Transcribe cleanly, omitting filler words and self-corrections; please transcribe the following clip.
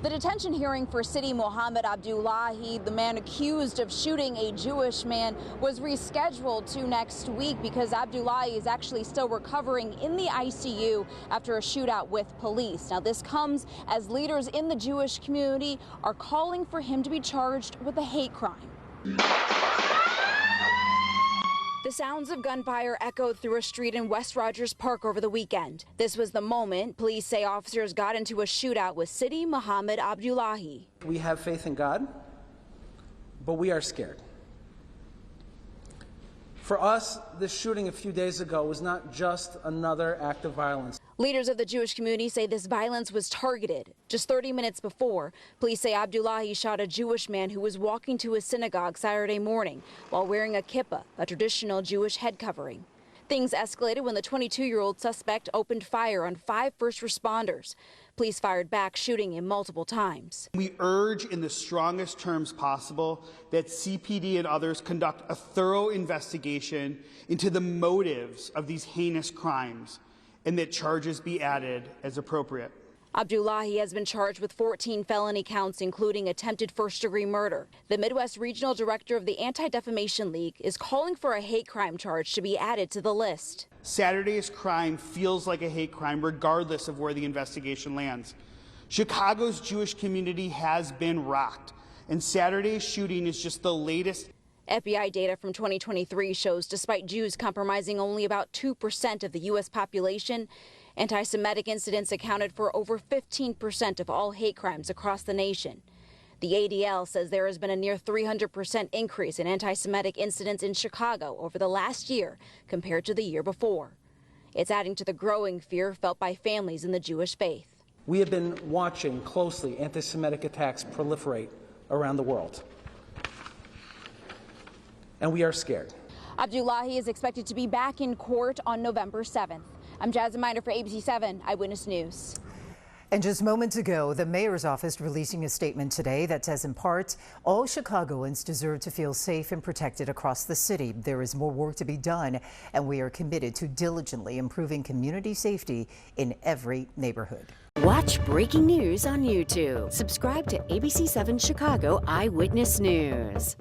The detention hearing for Sidi Mohammed Abdullahi, the man accused of shooting a Jewish man, was rescheduled to next week because Abdullahi is actually still recovering in the ICU after a shootout with police. Now, this comes as leaders in the Jewish community are calling for him to be charged with a hate crime. The sounds of gunfire echoed through a street in West Rogers Park over the weekend. This was the moment police say officers got into a shootout with Sidi Mohammed Abdullahi. We have faith in God, but we are scared. For us, this shooting a few days ago was not just another act of violence. Leaders of the Jewish community say this violence was targeted. Just 30 minutes before, police say Abdullahi shot a Jewish man who was walking to his synagogue Saturday morning while wearing a kippah, a traditional Jewish head covering. Things escalated when the 22-year-old suspect opened fire on 5 first responders. Police fired back, shooting him multiple times. We urge in the strongest terms possible that CPD and others conduct a thorough investigation into the motives of these heinous crimes and that charges be added as appropriate. Abdullahi has been charged with 14 felony counts, including attempted first-degree murder. The Midwest Regional Director of the Anti-Defamation League is calling for a hate crime charge to be added to the list. Saturday's crime feels like a hate crime regardless of where the investigation lands. Chicago's Jewish community has been rocked, and Saturday's shooting is just the latest. FBI data from 2023 shows despite Jews comprising only about 2% of the U.S. population, anti-Semitic incidents accounted for over 15% of all hate crimes across the nation. The ADL says there has been a near 300% increase in anti-Semitic incidents in Chicago over the last year compared to the year before. It's adding to the growing fear felt by families in the Jewish faith. We have been watching closely anti-Semitic attacks proliferate around the world, and we are scared. Abdullahi is expected to be back in court on November 7th. I'm Jasmine Miner for ABC 7 Eyewitness News. And just moments ago, the mayor's office releasing a statement today that says, in part, all Chicagoans deserve to feel safe and protected across the city. There is more work to be done, and we are committed to diligently improving community safety in every neighborhood. Watch breaking news on YouTube. Subscribe to ABC 7 Chicago Eyewitness News.